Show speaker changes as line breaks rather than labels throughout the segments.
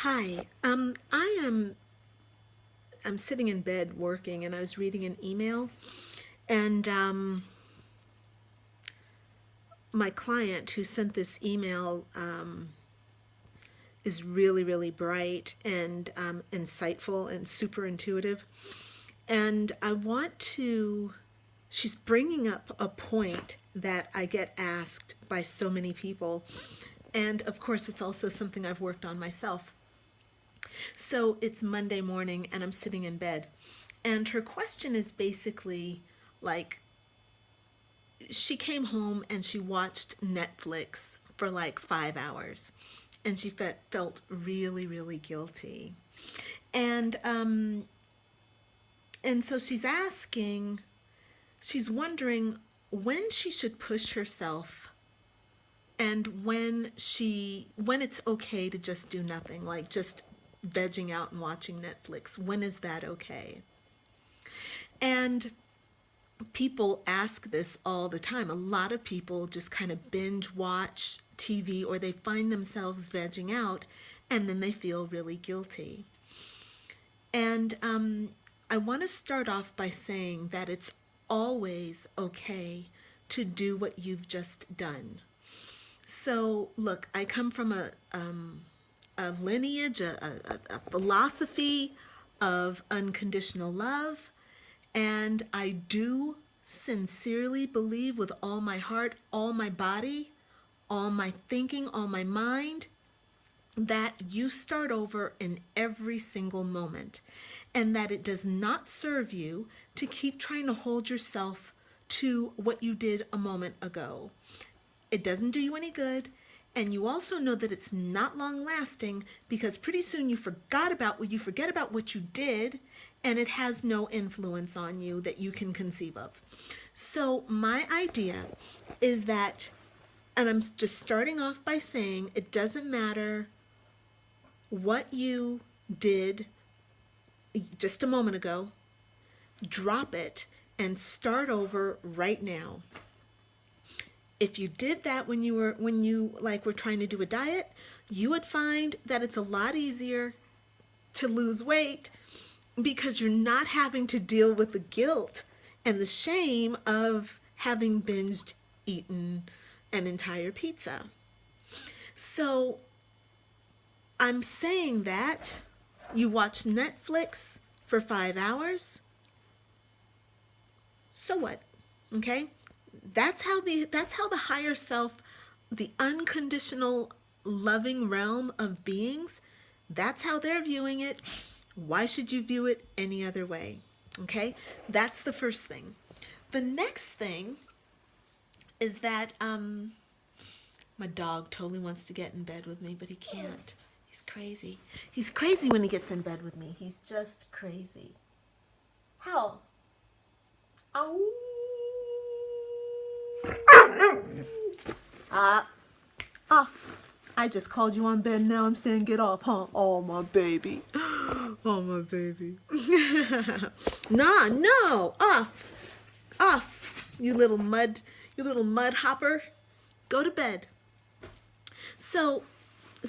Hi. I'm sitting in bed working and I was reading an email and my client who sent this email is really, really bright and insightful and super intuitive. And she's bringing up a point that I get asked by so many people. And of course, it's also something I've worked on myself. So it's Monday morning and I'm sitting in bed. And her question is basically like she came home and she watched Netflix for like 5 hours and she felt really, really guilty. And um and so she's wondering when she should push herself and when it's okay to just do nothing, like just vegging out and watching Netflix. When is that okay? And people ask this all the time. A lot of people just kind of binge watch TV or they find themselves vegging out and then they feel really guilty. And I want to start off by saying that it's always okay to do what you've just done. So, look, I come from a lineage, a philosophy of unconditional love, and I do sincerely believe with all my heart, all my body, all my thinking, all my mind, that you start over in every single moment, and that it does not serve you to keep trying to hold yourself to what you did a moment ago. It doesn't do you any good. And you also know that it's not long lasting because pretty soon you forget about what you did and it has no influence on you that you can conceive of. So my idea is that, and I'm just starting off by saying it doesn't matter what you did just a moment ago, drop it and start over right now. If you did that when you were trying to do a diet, you would find that it's a lot easier to lose weight because you're not having to deal with the guilt and the shame of having binged eaten an entire pizza. So I'm saying that you watch Netflix for 5 hours. So what? Okay? That's how the higher self, the unconditional loving realm of beings, that's how they're viewing it. Why should you view it any other way? Okay? That's the first thing. The next thing is that my dog totally wants to get in bed with me, but he can't. He's crazy. He's crazy when he gets in bed with me. He's just crazy. How? Ow. Off. I just called you on bed. Now I'm saying get off, huh? Oh, my baby. Oh, my baby. Nah, no. Off. Off. You little mud hopper. Go to bed. So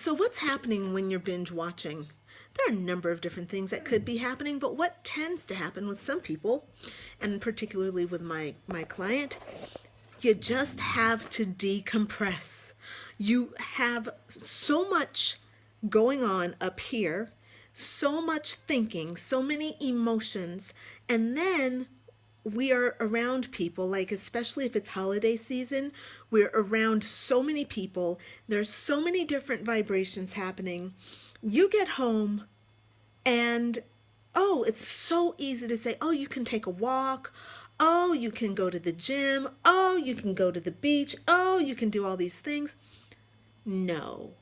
what's happening when you're binge watching? There are a number of different things that could be happening, but what tends to happen with some people, and particularly with my client, you just have to decompress. You have so much going on up here, so much thinking, so many emotions, and then we are around people, like especially if it's holiday season, we're around so many people. There's so many different vibrations happening. You get home and oh, it's so easy to say, oh, you can take a walk. Oh, you can go to the gym. Oh, you can go to the beach. Oh, you can do all these things. No.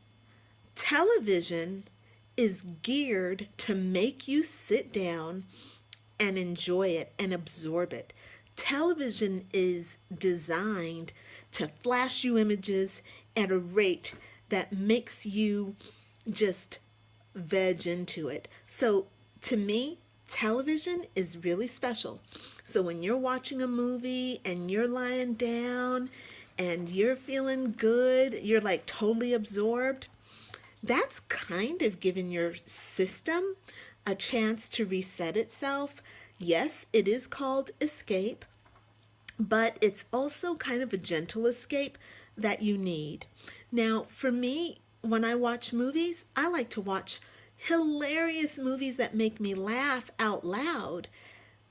Television is geared to make you sit down and enjoy it and absorb it. Television is designed to flash you images at a rate that makes you just veg into it. So to me, television is really special. So when you're watching a movie and you're lying down and you're feeling good, you're like totally absorbed, that's kind of giving your system a chance to reset itself. Yes, it is called escape, but it's also kind of a gentle escape that you need. Now, for me, when I watch movies, I like to watch hilarious movies that make me laugh out loud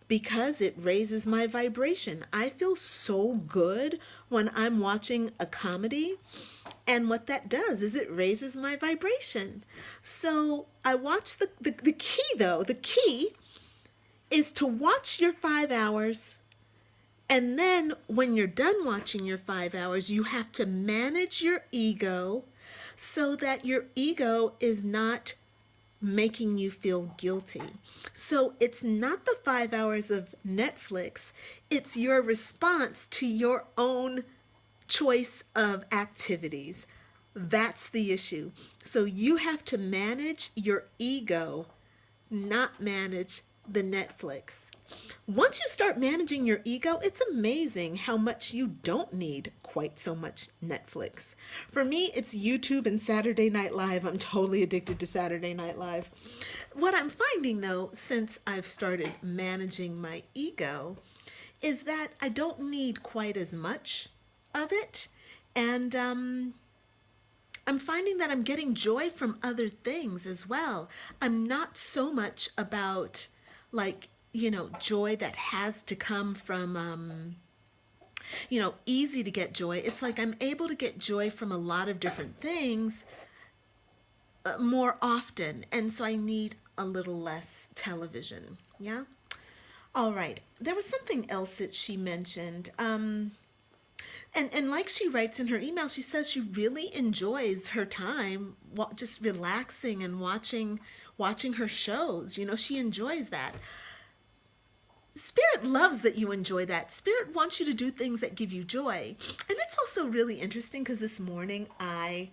because it raises my vibration. I feel so good when I'm watching a comedy. And what that does is it raises my vibration. So I watch the key, though, the key is to watch your 5 hours. And then when you're done watching your 5 hours, you have to manage your ego so that your ego is not making you feel guilty. So it's not the 5 hours of Netflix, it's your response to your own choice of activities. That's the issue. So you have to manage your ego, not manage the Netflix. Once you start managing your ego, it's amazing how much you don't need quite so much Netflix. For me, it's YouTube and Saturday Night Live. I'm totally addicted to Saturday Night Live. What I'm finding though, since I've started managing my ego, is that I don't need quite as much of it. And I'm finding that I'm getting joy from other things as well. I'm not so much about like, joy that has to come from, easy to get joy. It's like I'm able to get joy from a lot of different things more often. And so I need a little less television. Yeah. All right. There was something else that she mentioned. And like she writes in her email, she says she really enjoys her time just relaxing and watching her shows. She enjoys that. Spirit loves that you enjoy that. Spirit wants you to do things that give you joy. And it's also really interesting because this morning I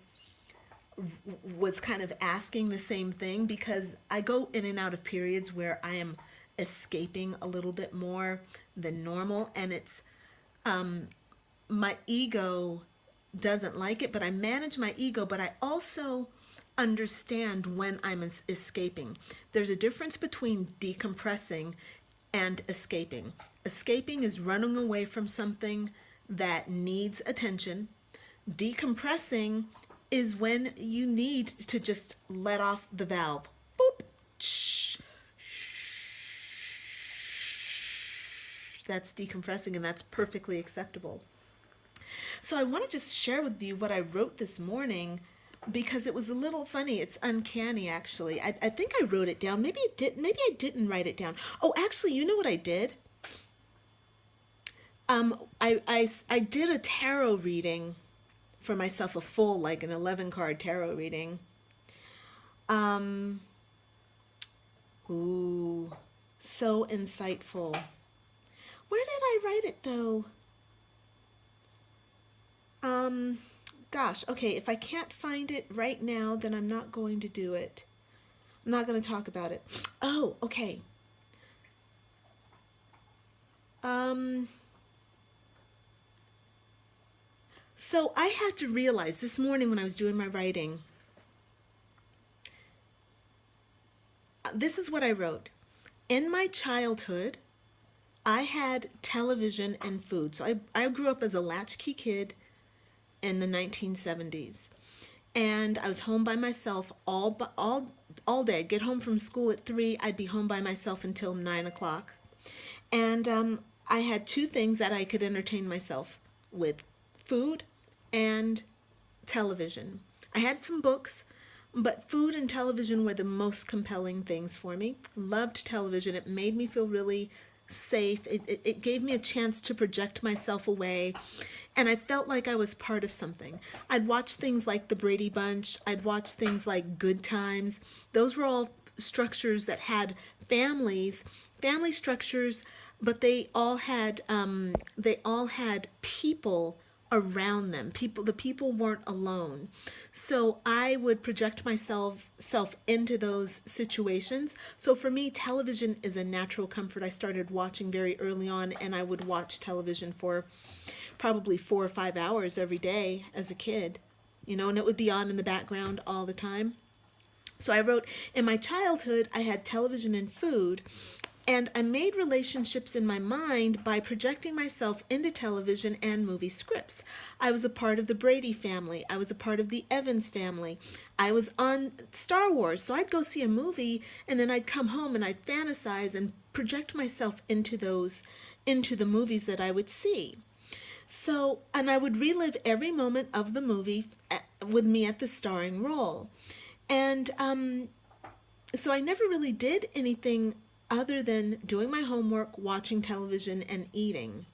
was kind of asking the same thing because I go in and out of periods where I am escaping a little bit more than normal, and it's my ego doesn't like it, but I manage my ego, but I also understand when I'm escaping. There's a difference between decompressing and escaping. Escaping is running away from something that needs attention. Decompressing is when you need to just let off the valve. Boop. Shh. That's decompressing, and that's perfectly acceptable. So I want to just share with you what I wrote this morning because it was a little funny. It's uncanny, actually. I think I wrote it down. Maybe it did. Maybe I didn't write it down. Oh, actually, you know what I did? I did a tarot reading for myself, a full, like an 11 card tarot reading. Ooh, so insightful. Where did I write it though? Gosh, okay, if I can't find it right now, then I'm not going to do it. I'm not going to talk about it. Oh, okay. So I had to realize this morning when I was doing my writing, this is what I wrote. In my childhood, I had television and food. So I grew up as a latchkey kid in the 1970s. And I was home by myself all day. I'd get home from school at 3. I'd be home by myself until 9 o'clock. And I had two things that I could entertain myself with: food and television. I had some books, but food and television were the most compelling things for me. Loved television. It made me feel really safe. It gave me a chance to project myself away, and I felt like I was part of something. I'd watch things like The Brady Bunch. I'd watch things like Good Times. Those were all structures that had family structures, but they all had people around them. The people weren't alone. So I would project myself into those situations. So for me, television is a natural comfort. I started watching very early on, and I would watch television for probably 4 or 5 hours every day as a kid. and it would be on in the background all the time. So I wrote, in my childhood, I had television and food, and I made relationships in my mind by projecting myself into television and movie scripts. I was a part of the Brady family. I was a part of the Evans family. I was on Star Wars. So I'd go see a movie and then I'd come home and I'd fantasize and project myself into the movies that I would see. So, and I would relive every moment of the movie with me at the starring role. And so I never really did anything other than doing my homework, watching television, and eating.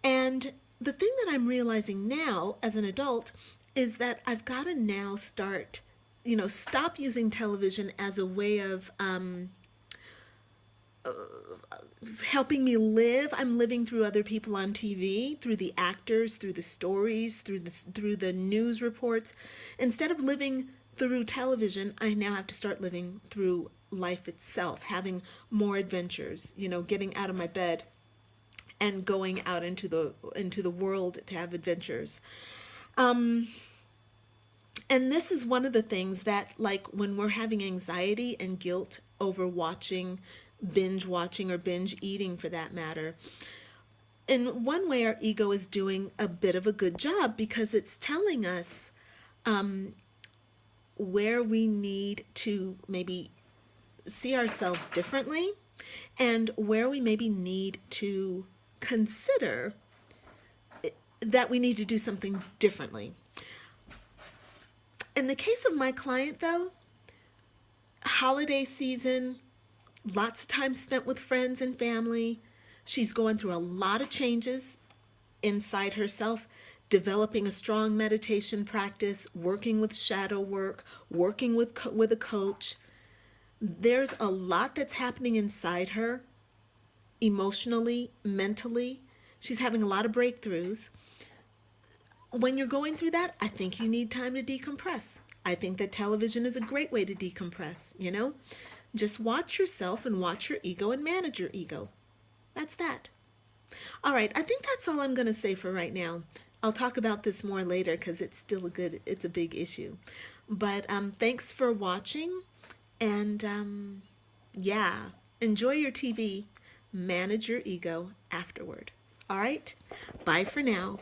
And the thing that I'm realizing now as an adult is that I've got to now stop using television as a way of helping me live. I'm living through other people on TV, through the actors, through the stories, through the news reports. Instead of living through television, I now have to start living through life itself, having more adventures, getting out of my bed and going out into the world to have adventures. And this is one of the things that, like, when we're having anxiety and guilt over binge watching or binge eating for that matter, in one way our ego is doing a bit of a good job because it's telling us where we need to maybe see ourselves differently and where we maybe need to consider that we need to do something differently. In the case of my client, though, holiday season, lots of time spent with friends and family. She's going through a lot of changes inside herself, developing a strong meditation practice, working with shadow work, working with a coach. There's a lot that's happening inside her, emotionally, mentally. She's having a lot of breakthroughs. When you're going through that, I think you need time to decompress. I think that television is a great way to decompress, Just watch yourself and watch your ego and manage your ego. That's that. All right, I think that's all I'm going to say for right now. I'll talk about this more later because it's a big issue. But thanks for watching. And enjoy your TV. Manage your ego afterward. All right, bye for now.